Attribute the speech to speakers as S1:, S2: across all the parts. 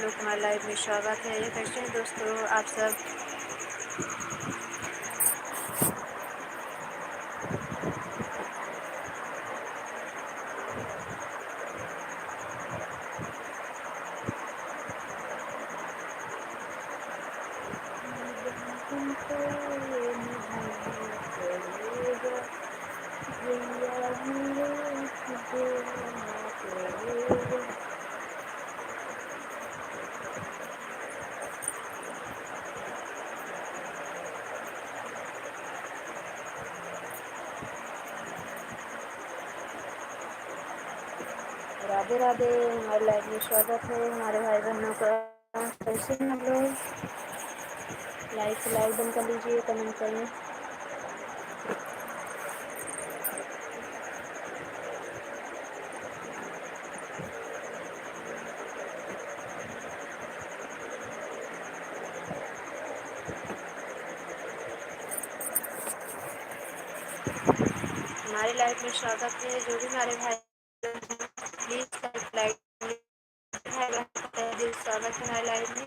S1: लोग को हमारे लाइव में स्वागत है। कैसे हैं दोस्तों आप सब? राधे राधे, हमारे लाइव में स्वागत है हमारे भाई बहनों का। कैसे हैं हम लोग? लाइव से लाइव बंद कर लीजिए, कमेंट करें। हमारे लाइव में स्वागत है। जो भी हमारे भाई प्लीज लाइक स्वागत है हमारे लाइव में।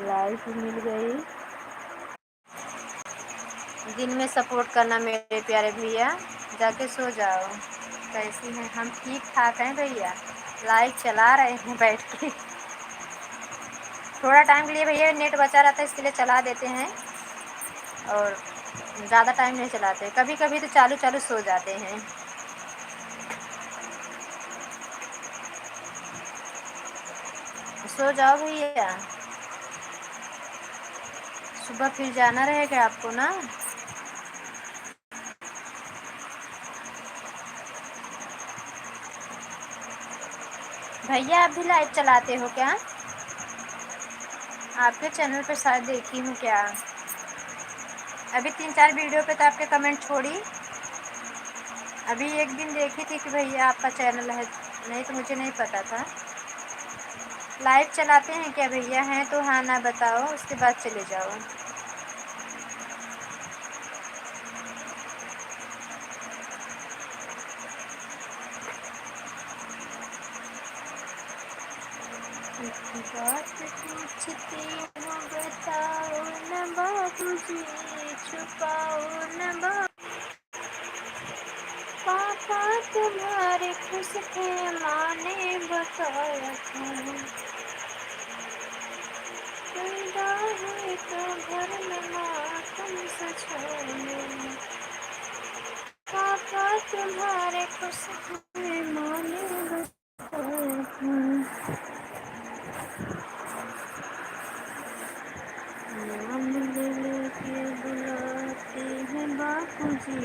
S1: लाइफ मिल गई। दिन में सपोर्ट करना मेरे प्यारे भैया। जाके सो जाओ। कैसी हैं? हम ठीक ठाक हैं भैया। लाइव चला रहे हैं बैठ के। थोड़ा टाइम के लिए भैया नेट बचा रहता है, इसके लिए चला देते हैं और ज़्यादा टाइम नहीं चलाते। कभी कभी तो चालू चालू सो जाते हैं। सो जाओ भैया, सुबह फिर जाना रहेगा आपको ना। भैया आप भी लाइव चलाते हो क्या? आपके चैनल पर शायद देखी हूँ क्या। अभी 3-4 वीडियो पे तो आपके कमेंट छोड़ी। अभी एक दिन देखी थी कि भैया आपका चैनल है, नहीं तो मुझे नहीं पता था। लाइव चलाते हैं क्या भैया? हैं तो हाँ ना बताओ, उसके बाद चले जाओ। बात पूछती हूँ बताओ न बाबूजी, छुपाओ न पापा तुम्हारे खुश थे, माँ ने बताया था। पैदा हुए तो घर में मातम सजाए, पापा तुम्हारे खुश थे, माँ ने बताया था। नाम ले लेके बुलाते हैं बापूजी।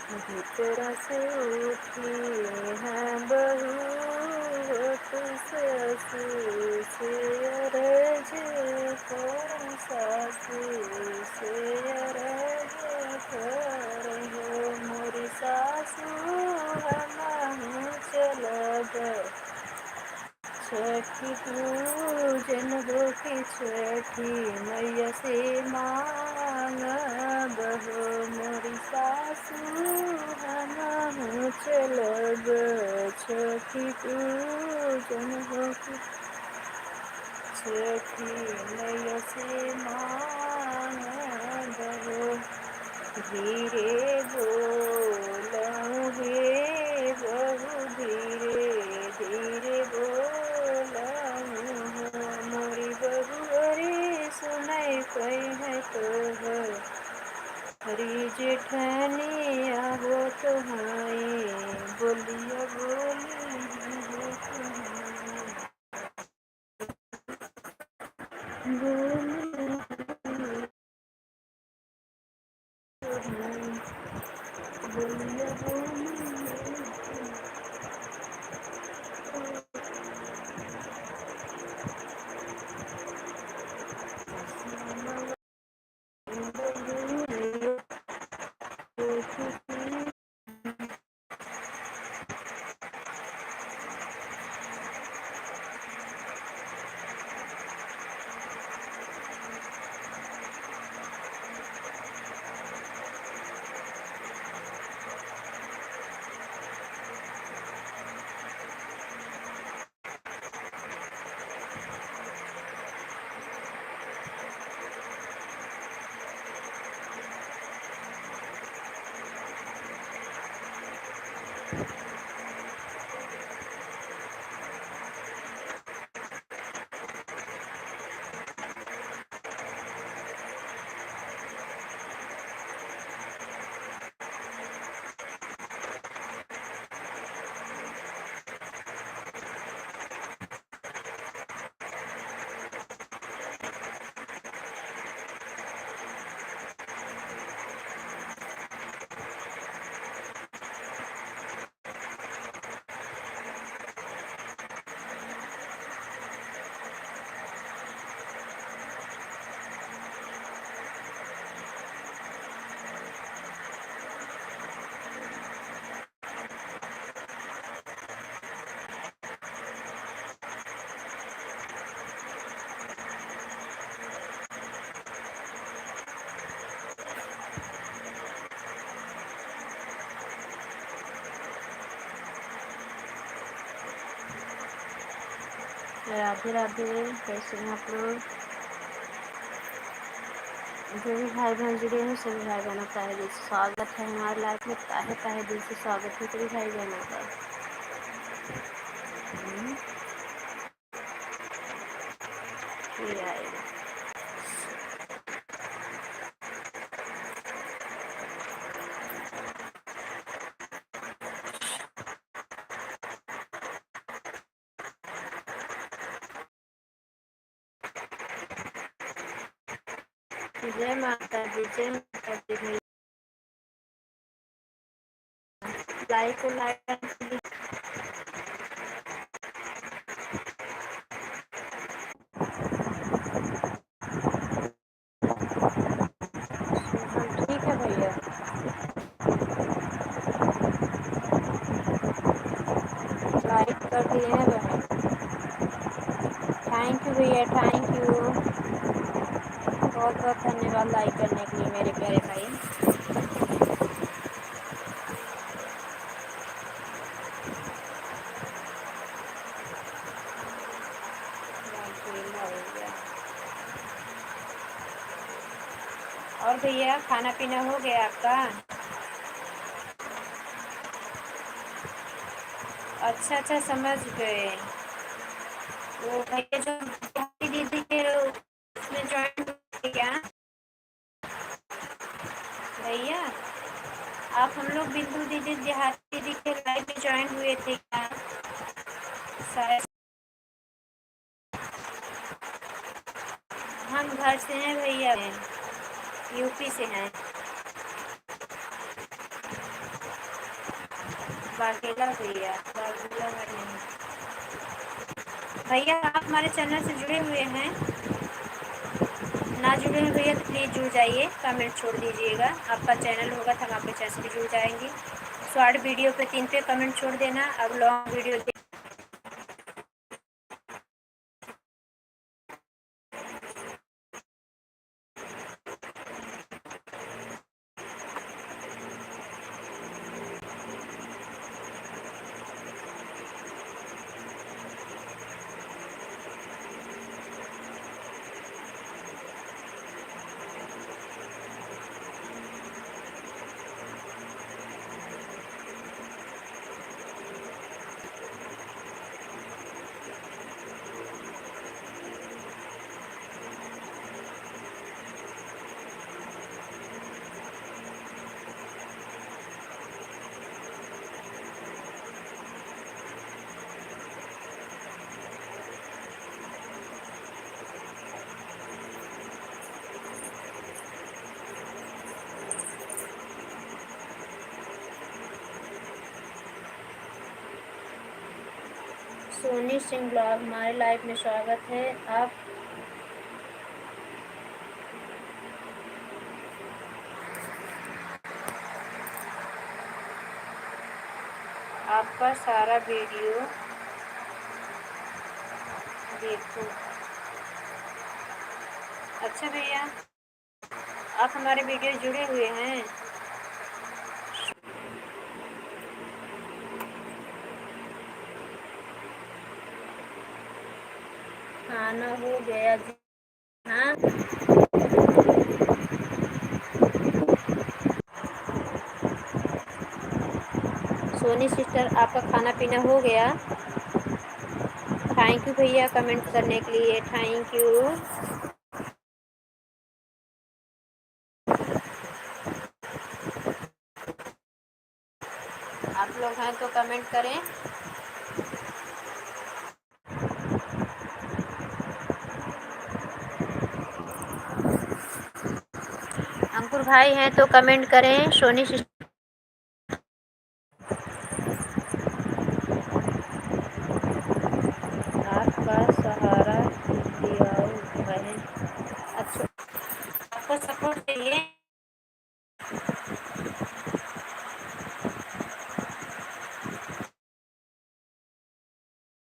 S1: भीतर से उठी है बहू तुझसे से अरज कर सासू से अरज कर हो मोरी सासू हम चलब छठी पूजन होके छठी मैया से मांगब हो मोरी सासू हम चलब छठी पूजन होके छठी मैया से मांगब हो धीरे बोलऊँ हे बहू धीरे धीरे बोलऊँ मोरी बहू रे सुनय कोई है तोहर हरी जेठनिया हो तुम्हारे बोलिया बोली हो बोलिया राधे राधे। कैसे हैं आप लोग? जो भी भाई बहन जुड़े हैं सभी भाई बहनों का दिल से स्वागत है हमारे लाइफ में। ताहे दिल से स्वागत है सभी भाई बहनों का। ये आएगा जय माता दी जय माता दी। लाइक को लाइक ठीक है भैया। लाइक कर दिए हैं बहन। थैंक यू भैया, थैंक यू, बहुत बहुत धन्यवाद लाइक करने के लिए मेरे प्यारे भाई। और भैया खाना पीना हो गया आपका? अच्छा समझ गए। वो भैया जो दीदी के उसमें ज्वाइन हुए क्या भैया? आप हम लोग बिंदु दीदी देहाती दीदी के लाइव में ज्वाइन हुए थे क्या? शायद हम घर से हैं भैया, यूपी से हैं। बाघेला भैया, बाघेला नहीं। भैया आप हमारे चैनल से जुड़े हुए हैं? ना जुड़े हैं भैया तो प्लीज़ जुड़ जाइए, कमेंट छोड़ दीजिएगा। आपका चैनल होगा तो हम आपके चैनल से भी जुड़ जाएंगे। शॉर्ट वीडियो पे 3 पे कमेंट छोड़ देना, अब long video Soni Singh blog हमारे लाइव में स्वागत है। आपका सारा वीडियो देखो। अच्छा भैया, आप हमारे वीडियो जुड़े हुए हैं? खाना हो गया जी। हाँ, सोनी सिस्टर आपका खाना पीना हो गया? थैंक यू भैया कमेंट करने के लिए, थैंक यू। आप लोग हैं तो कमेंट करें। अंकुर भाई हैं तो कमेंट करें। सोनी सिस्टर आपका सहारा दियाओ बहन। अच्छा, आपको सपोर्ट चाहिए?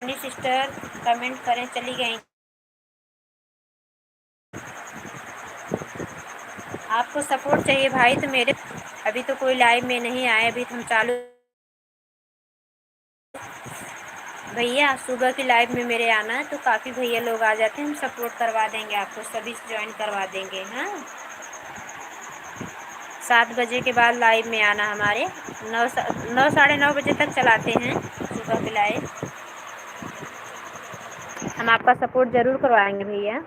S1: सोनी सिस्टर कमेंट करें, चली गई। आपको सपोर्ट चाहिए भाई तो मेरे अभी तो कोई लाइव में नहीं आए, अभी तो हम चालू। भैया सुबह की लाइव में मेरे आना है तो काफ़ी भैया लोग आ जाते हैं, हम सपोर्ट करवा देंगे आपको, सभी ज्वाइन करवा देंगे। हाँ, 7 बजे के बाद लाइव में आना हमारे। 9 साढ़े 9 बजे तक चलाते हैं सुबह की लाइव। हम आपका सपोर्ट ज़रूर करवाएंगे भैया।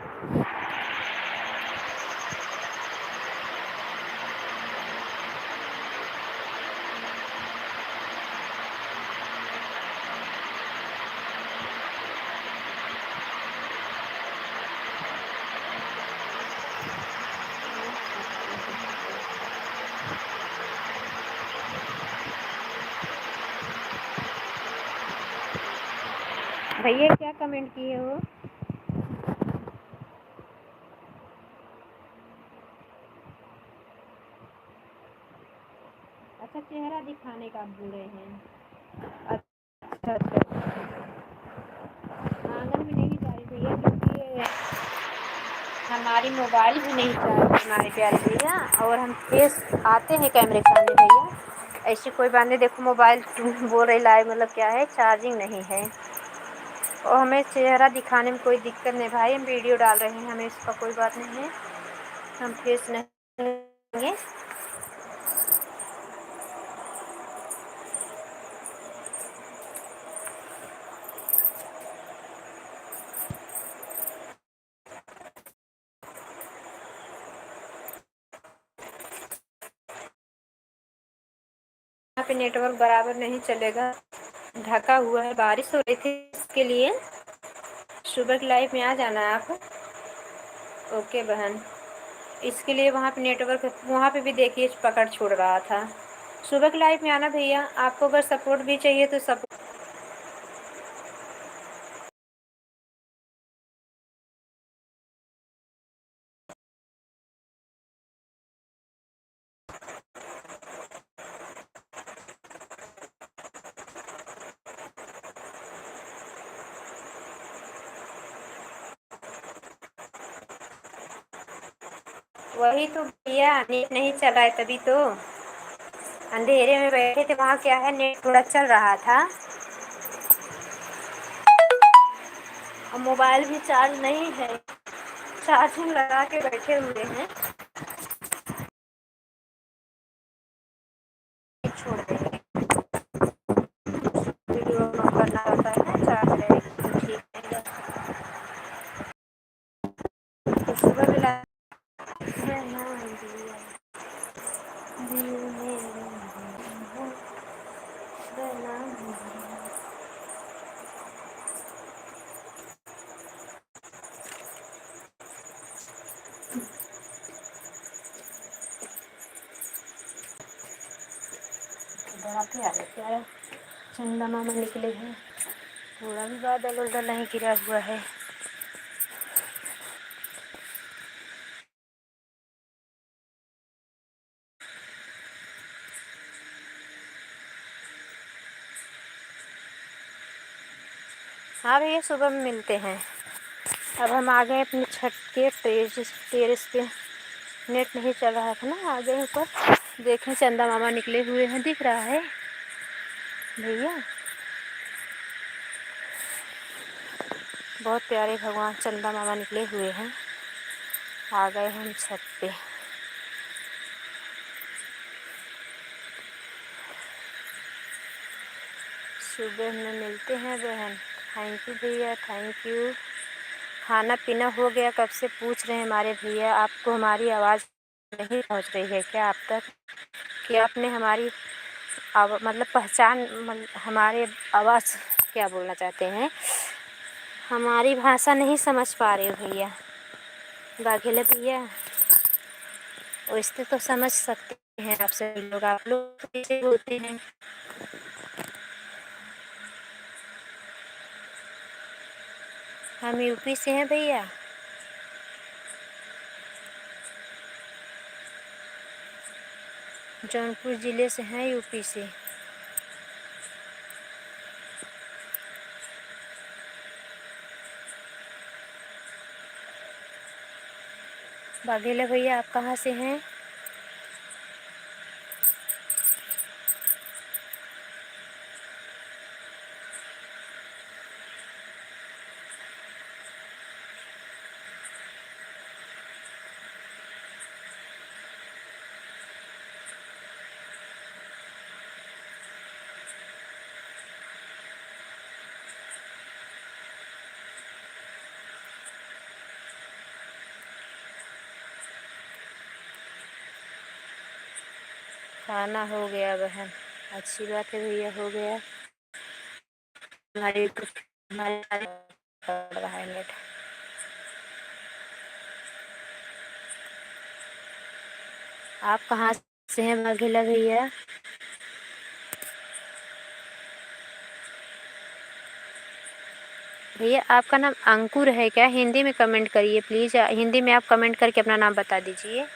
S1: भैया क्या कमेंट किए हो? अच्छा, चेहरा दिखाने का आप बोल रहे हैं? अच्छा अच्छा, आंगन में नहीं जा रही भैया क्योंकि हमारी मोबाइल भी नहीं चार्ज हमारे प्यारे भैया, और हम फेस आते हैं कैमरे के सामने भैया। ऐसी कोई बात नहीं, देखो मोबाइल बोल रही लाइव मतलब क्या है, चार्जिंग नहीं है। और हमें चेहरा दिखाने में कोई दिक्कत नहीं भाई, हम वीडियो डाल रहे हैं, हमें इसका कोई बात नहीं है। हम फेस नहीं करेंगे। यहाँ पे नेटवर्क बराबर नहीं चलेगा, ढका हुआ है, बारिश हो रही थी इसके लिए। सुबह की लाइफ में आ जाना है आप। ओके बहन, इसके लिए वहाँ पे नेटवर्क, वहाँ पे भी देखिए पकड़ छोड़ रहा था। सुबह के लाइफ में आना भैया, आपको अगर सपोर्ट भी चाहिए तो सपोर्ट। वही तो भैया, नेट नहीं चला है तभी तो। अंधेरे में बैठे थे, वहाँ क्या है, नेट थोड़ा चल रहा था और मोबाइल भी चार्ज नहीं है, चार्जिंग लगा के बैठे हुए हैं। छोड़ देंगे, वीडियो करना होता है ना, चार्ज रहेगी तो ठीक रहेगा। तो सुबह मिला बड़ा प्यारा चंदा मामा निकले हैं, थोड़ा भी बादल उदल नहीं गिरा हुआ है। हाँ भैया, सुबह में मिलते हैं। अब हम आ गए अपनी छत के टेरेस पे। नेट नहीं चल रहा था ना, आ गए ऊपर। देखें चंदा मामा निकले हुए हैं, दिख रहा है भैया। बहुत प्यारे भगवान चंदा मामा निकले हुए हैं। आ गए हम छत पे। सुबह में मिलते हैं बहन। थैंक यू भैया, थैंक यू। खाना पीना हो गया, कब से पूछ रहे हैं हमारे भैया। आपको हमारी आवाज़ नहीं पहुंच रही है क्या आप तक, कि आपने हमारी मतलब पहचान, हमारे आवाज़ क्या बोलना चाहते हैं, हमारी भाषा नहीं समझ पा रहे हो भैया। बाघेला भैया, वैसे तो समझ सकते हैं आप सभी लोग, आप लोग कैसे बोलते हैं। हम यूपी से हैं भैया। जौनपुर ज़िले से हैं, यूपी से। बाघेला भैया, आप कहाँ से हैं? खाना हो गया बहन, अच्छी बात है भैया, हो गया। हमारे हमारे पड़ रहा है नेट। आप कहाँ से हैं बाघेला भैया? भैया आपका नाम अंकुर है क्या? हिंदी में कमेंट करिए प्लीज़, हिंदी में आप कमेंट करके अपना नाम बता दीजिए।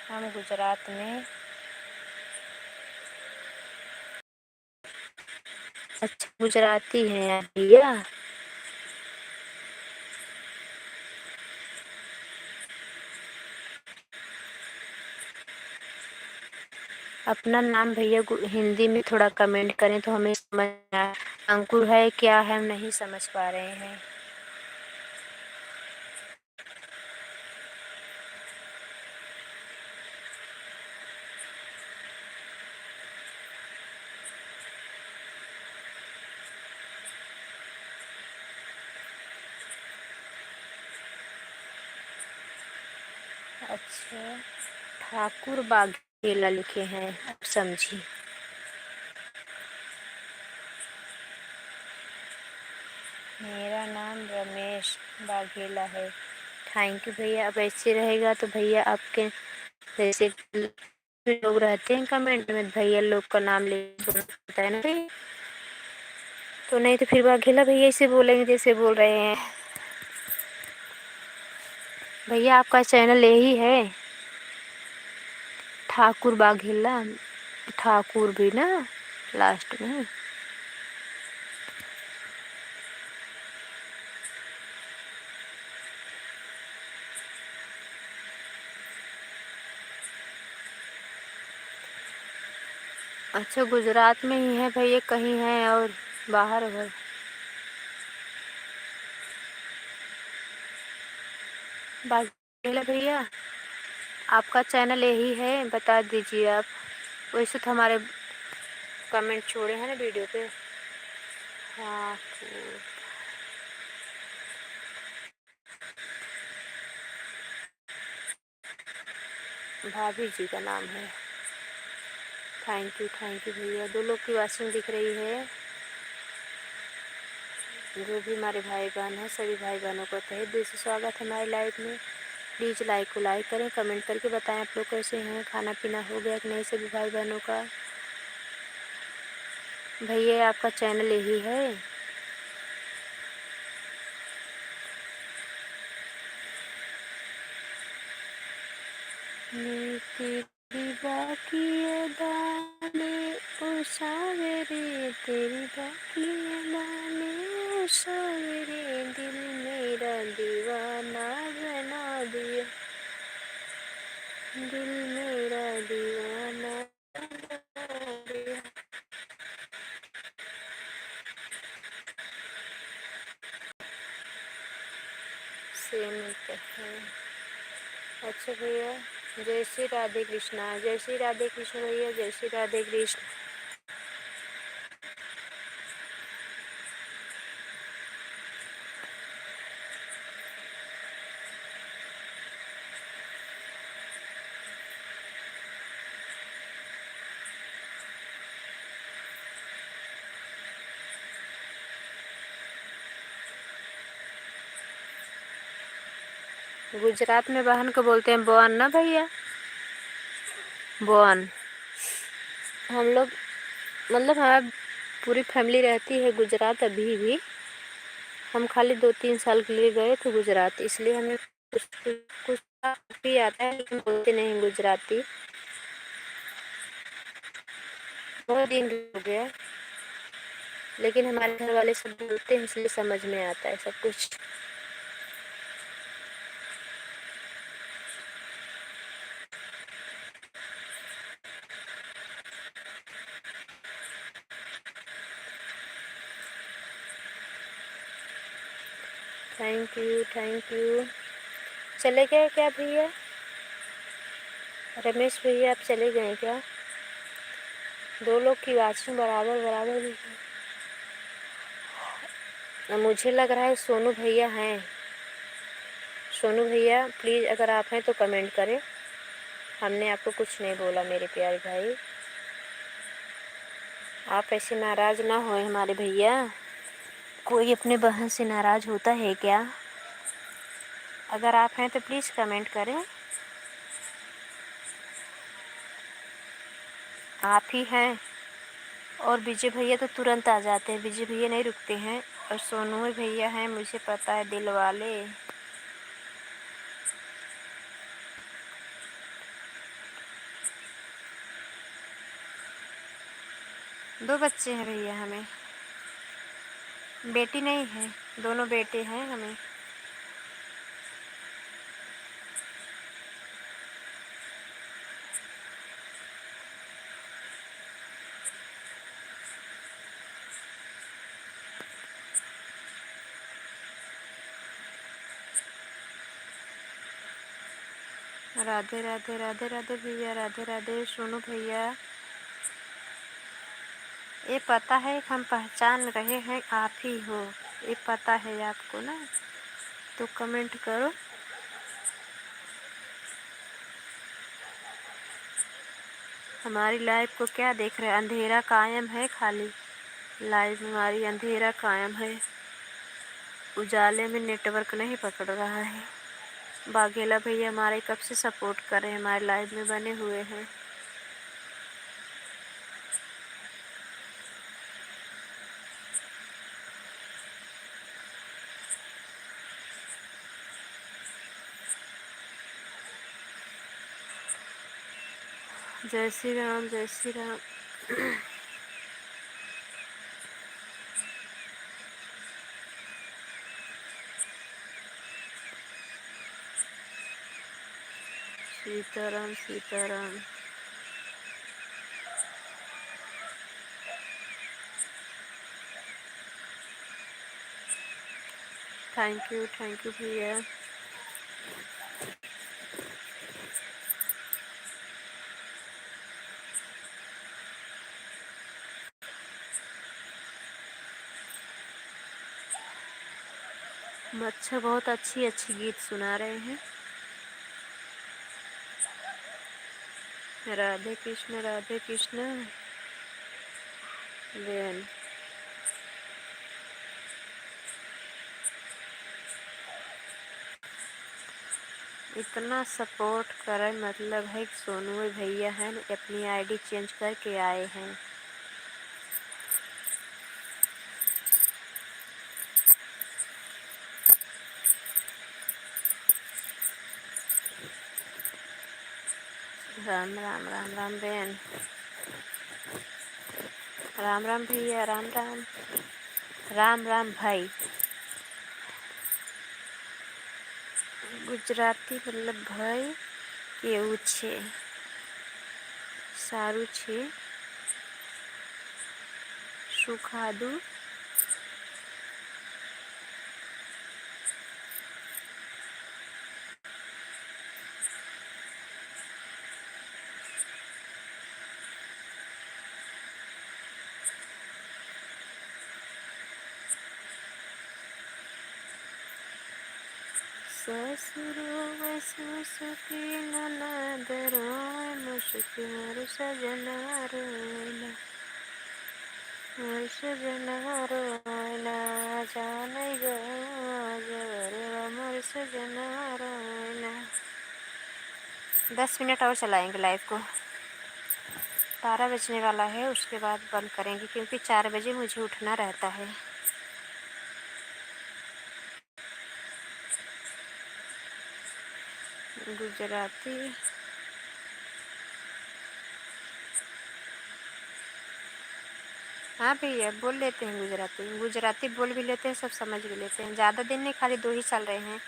S1: हम गुजरात में। अच्छा, गुजराती हैं आप भैया। अपना नाम भैया हिंदी में थोड़ा कमेंट करें तो हमें समझ आए। अंकुर है क्या है, हम नहीं समझ पा रहे हैं। अच्छा, ठाकुर बाघेला लिखे हैं, अब समझी। मेरा नाम रमेश बाघेला है। थैंक यू भैया। अब ऐसे रहेगा तो भैया आपके जैसे लोग रहते हैं कमेंट में, भैया लोग का नाम ले बोलता है ना भाई, तो नहीं तो फिर वाघेला भैया इसे बोलेंगे जैसे बोल रहे हैं। भैया आपका चैनल यही है, ठाकुर वाघेला, ठाकुर भी ना लास्ट में। अच्छा, गुजरात में ही है भैया, कहीं है और बाहर है? वाघेला भैया आपका चैनल यही है, बता दीजिए आप। वैसे तो हमारे कमेंट छोड़े हैं ना वीडियो पे। हाँ, भाभी जी का नाम है। थैंक यू भैया। दो लोग की वाचिंग दिख रही है। जो भी हमारे भाई बहन हैं, सभी भाई बहनों का तहे दिल से स्वागत है हमारे लाइव में। प्लीज़ लाइक को लाइक करें, कमेंट करके बताएं आप लोग कैसे हैं, खाना पीना हो गया कि नहीं सभी भाई बहनों का। भैया आपका चैनल यही है। तेरी बाकी अदाने ओ सावरे, तेरी बाकी अदाने ओ सावरे, दिल मेरा दीवाना बना दिया, दिल मेरा दीवाना बना दिया। सेम मिलते हैं। अच्छा भैया, जय श्री राधे कृष्णा, जय श्री राधे कृष्ण भैया, जय श्री राधे कृष्ण। गुजरात में बहन को बोलते हैं बहन ना भैया, बहन। हम लोग मतलब हमारी पूरी फैमिली रहती है गुजरात अभी भी। हम खाली 2-3 साल के लिए गए थे गुजरात, इसलिए हमें कुछ कुछ भी आता है, लेकिन बोलते नहीं गुजराती। बहुत दिन हो गया, लेकिन हमारे घर वाले सब बोलते हैं, इसलिए समझ में आता है सब कुछ। Thank you. चले गए क्या भैया? रमेश भैया आप चले गए क्या? दो लोग की वाचिंग बराबर बराबर भी है। मुझे लग रहा है सोनू भैया हैं। सोनू भैया प्लीज़ अगर आप हैं तो कमेंट करें, हमने आपको कुछ नहीं बोला मेरे प्यारे भाई। आप ऐसे नाराज़ ना होए हमारे भैया, कोई अपने बहन से नाराज़ होता है क्या? अगर आप हैं तो प्लीज़ कमेंट करें। आप ही हैं। और विजय भैया तो तुरंत आ जाते हैं, विजय भैया नहीं रुकते हैं। और सोनू भैया हैं, मुझे पता है, दिल वाले। दो बच्चे हैं भैया हमें, बेटी नहीं है, दोनों बेटे हैं हमें। राधे राधे राधे राधे भैया, राधे राधे सोनू भैया। ये पता है कि हम पहचान रहे हैं आप ही हो, ये पता है आपको ना, तो कमेंट करो। हमारी लाइव को क्या देख रहे हैं? अंधेरा कायम है, खाली लाइव में हमारी अंधेरा कायम है, उजाले में नेटवर्क नहीं पकड़ रहा है। वाघेला भैया हमारे कब से सपोर्ट कर रहे हैं, हमारे लाइव में बने हुए हैं। जय श्री राम, जय श्री राम। सीताराम सीताराम। थैंक यू भैया। मच्छर बहुत अच्छी अच्छी गीत सुना रहे हैं। राधे कृष्ण बेन। इतना सपोर्ट करे, मतलब है कि सोनू भैया हैं अपनी आईडी चेंज करके आए हैं। राम राम राम राम बेन। राम राम भैया, राम राम। राम राम भाई। गुजराती मतलब भाई केवू छे, सारू छे, सुखादू। ससुरो सुसुकी ननद रोए मुश्किल मोर सजना रोएला, मोर सजना रोएला, जाने गवा मोर सजना रोएला। 10 मिनट और चलाएंगे लाइव को। 12 बजने वाला है, उसके बाद बंद करेंगे क्योंकि 4 बजे मुझे उठना रहता है। गुजराती हाँ भैया बोल लेते हैं, गुजराती बोल भी लेते हैं, सब समझ भी लेते हैं। ज़्यादा दिन नहीं, खाली 2 ही साल रहे हैं।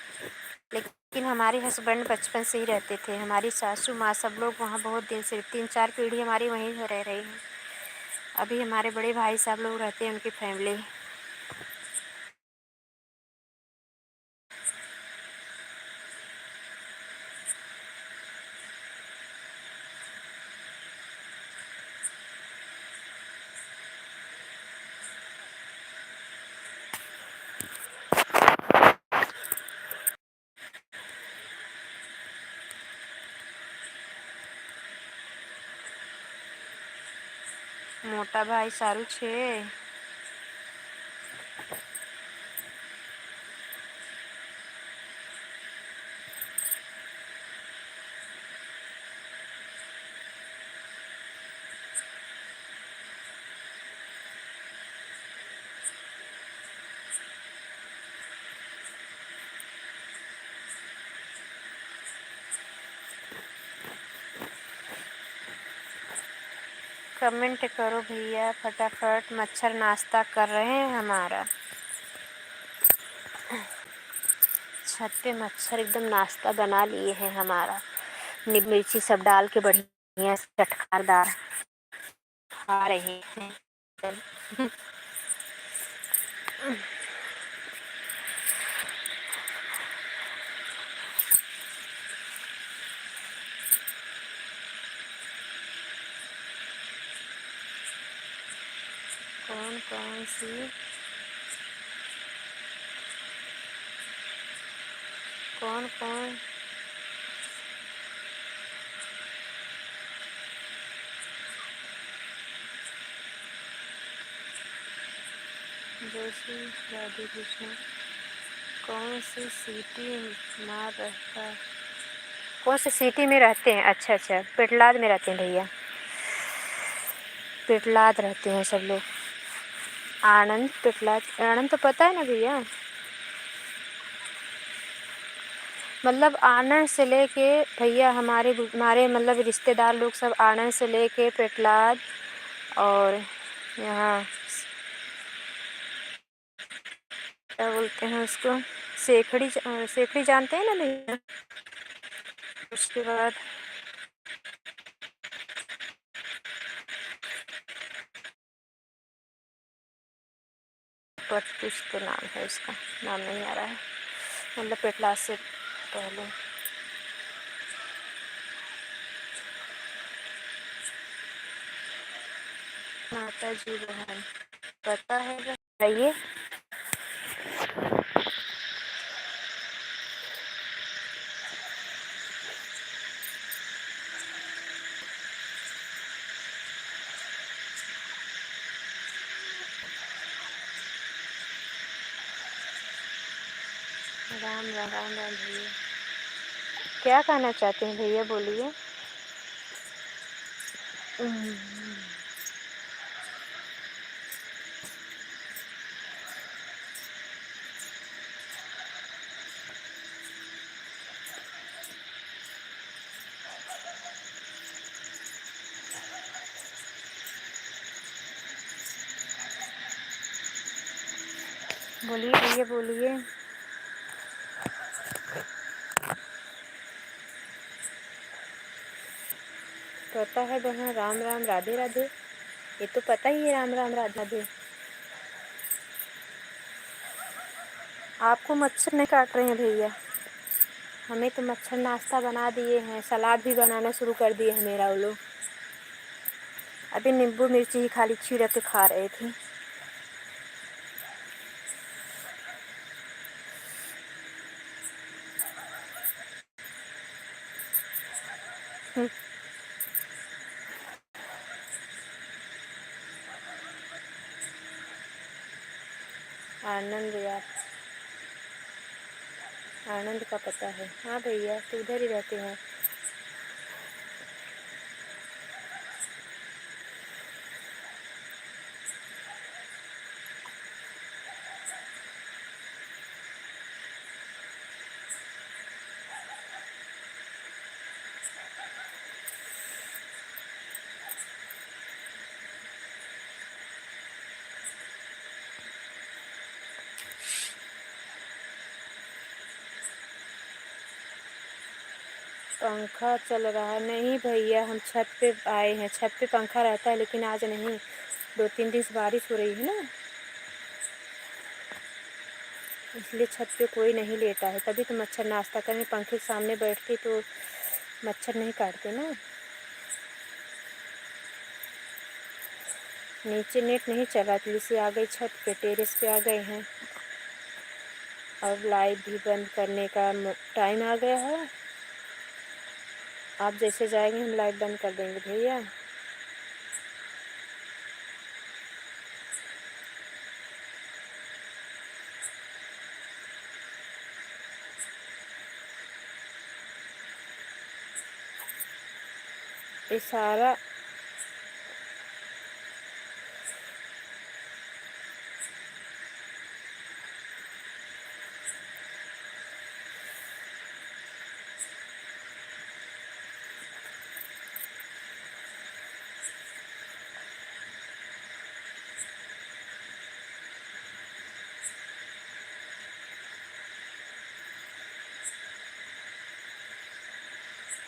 S1: लेकिन हमारे हस्बैंड बचपन से ही रहते थे, हमारी सासू माँ सब लोग वहाँ बहुत दिन से, 3-4 पीढ़ी हमारी वहीं रह रही हैं। अभी हमारे बड़े भाई साहब लोग रहते हैं, उनकी फैमिली। मोटा भाई सारू छे। कमेंट करो भैया फटाफट, मच्छर नाश्ता कर रहे हैं हमारा। छत पे मच्छर एकदम नाश्ता बना लिए हैं हमारा, नींबू मिर्ची सब डाल के बढ़िया चटकारदार खा रहे हैं। कौन कौन सी कौन कौन जैसे राधे कृष्ण कौन सी सिटी मार रहता है, कौन सी सिटी में रहते हैं? अच्छा अच्छा, पेटलाद में रहते हैं भैया, पेटलाद रहते हैं सब लोग। आनंद पेटलाद, आनंद तो पता है ना भैया। मतलब आनंद से लेके भैया हमारे मतलब रिश्तेदार लोग सब आनंद से लेके पेटलाद और यहाँ क्या बोलते हैं उसको, सेखड़ी जानते हैं ना भैया। उसके बाद कुछ तो नाम है उसका, नाम नहीं आ रहा है, मतलब पेटलाद से पहले। माता जी बहन पता है, बताइए। राम राम राम राम भैया, क्या कहना चाहते हैं भैया, बोलिए। बोलिए भैया बोलिए। पता है बहन, राम राम राधे राधे, ये तो पता ही है, राम राम राधे राधे। आपको मच्छर नहीं काट रहे हैं भैया, हमें तो मच्छर नाश्ता बना दिए हैं, सलाद भी बनाना शुरू कर दिए हैं मेरा वो लोग। अभी नींबू मिर्ची ही खाली छीड़ के खा रहे थे। आनंद यार, आनंद का पता है, हाँ भैया तो उधर ही रहते हैं। पंखा चल रहा है? नहीं भैया, हम छत पे आए हैं, छत पे पंखा रहता है लेकिन आज नहीं, 2-3 दिन से बारिश हो रही है ना, इसलिए छत पे कोई नहीं लेटा है, तभी तो मच्छर नाश्ता करने पंखे के सामने बैठते तो मच्छर नहीं काटते ना। नीचे नेट नहीं चला तो इसे आ गई छत पे, टेरेस पे आ गए हैं। अब लाइट भी बंद करने का टाइम आ गया है, आप जैसे जाएंगे हम लाइट बंद कर देंगे भैया। ये सारा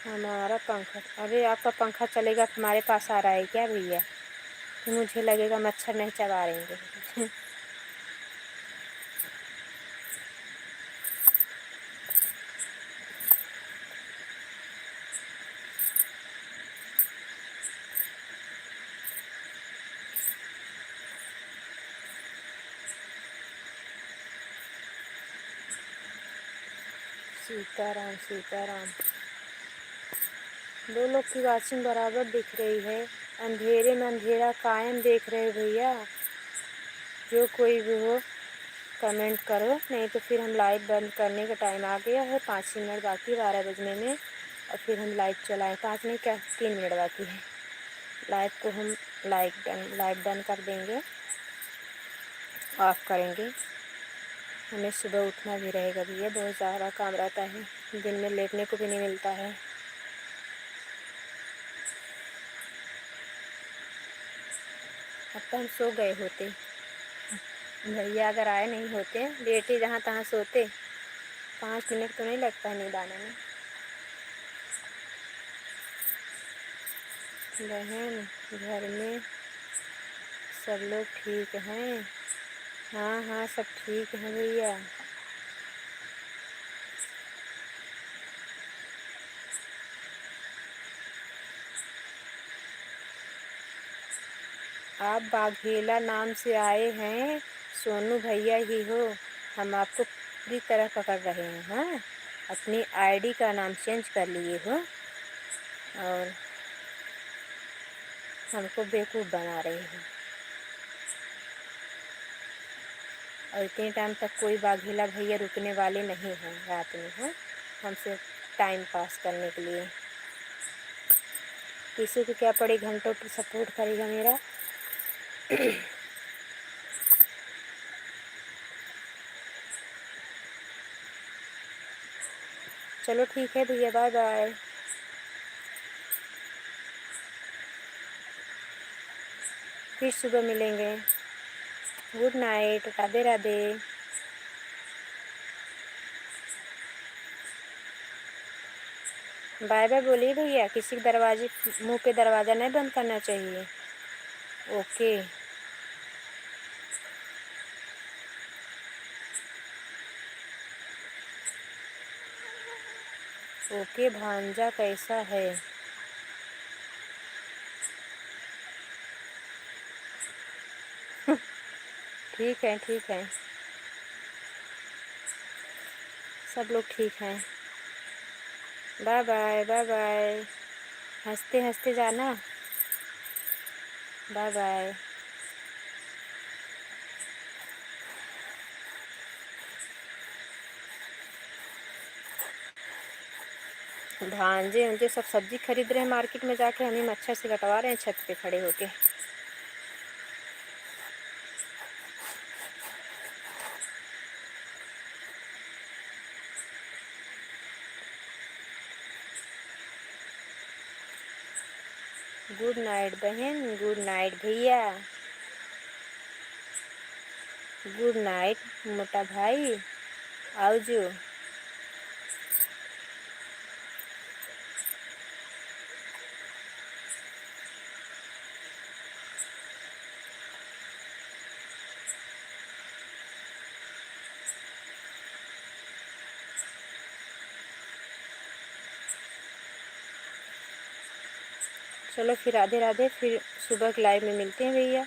S1: हमारा पंखा, अरे आपका पंखा चलेगा हमारे पास आ रहा है क्या भैया, तो मुझे लगेगा मच्छर नहीं चबा रहेंगे। सीताराम सीताराम। दो लोग की वाचिंग बराबर दिख रही है, अंधेरे में अंधेरा कायम देख रहे भैया। जो कोई भी हो कमेंट करो, नहीं तो फिर हम लाइट बंद करने का टाइम आ गया है, 5 मिनट बाकी 12 बजने में, और फिर हम लाइट चलाएं, 5 नहीं क्या 3 मिनट बाकी है। लाइट को हम लाइट डन कर देंगे, ऑफ करेंगे। हमें सुबह उठना भी रहेगा भैया, बहुत ज़्यादा काम रहता है। दिन में लेटने को भी नहीं मिलता है। अब तो हम सो गए होते, भैया अगर आए नहीं होते, लेटे जहाँ तहाँ सोते, 5 मिनट तो नहीं लगता है नींद आने में। बहन, घर में सब लोग ठीक हैं? हाँ हाँ, सब ठीक हैं भैया। आप बाघेला नाम से आए हैं, सोनू भैया ही हो। हम आपको पूरी तरह पकड़ रहे हैं। हाँ, अपनी आईडी का नाम चेंज कर लिए हो और हमको बेवकूफ़ बना रहे हो। और इतने टाइम तक कोई बाघेला भैया रुकने वाले नहीं हैं रात में। हाँ, हमसे टाइम पास करने के लिए। किसी को क्या पड़ी, घंटों की सपोर्ट करेगा मेरा। चलो ठीक है भैया, बाय बाय। फिर सुबह मिलेंगे। Good night, Radhe Radhe. Bye bye बोलिए भैया। किसी के दरवाजे, मुंह पे दरवाज़ा नहीं बंद करना चाहिए। ओके। ओके भांजा, कैसा है? ठीक है ठीक है, सब लोग ठीक हैं। Bye bye bye bye. हंसते हंसते जाना। Bye bye. भांजे उनसे सब सब्जी खरीद रहे हैं मार्केट में जाके, हमें मच्छर से कटवा रहे हैं छत पे खड़े होके। गुड नाइट बहन, गुड नाइट भैया, गुड नाइट मोटा भाई। आओ। चलो फिर राधे राधे, फिर सुबह के लाइव में मिलते हैं भैया।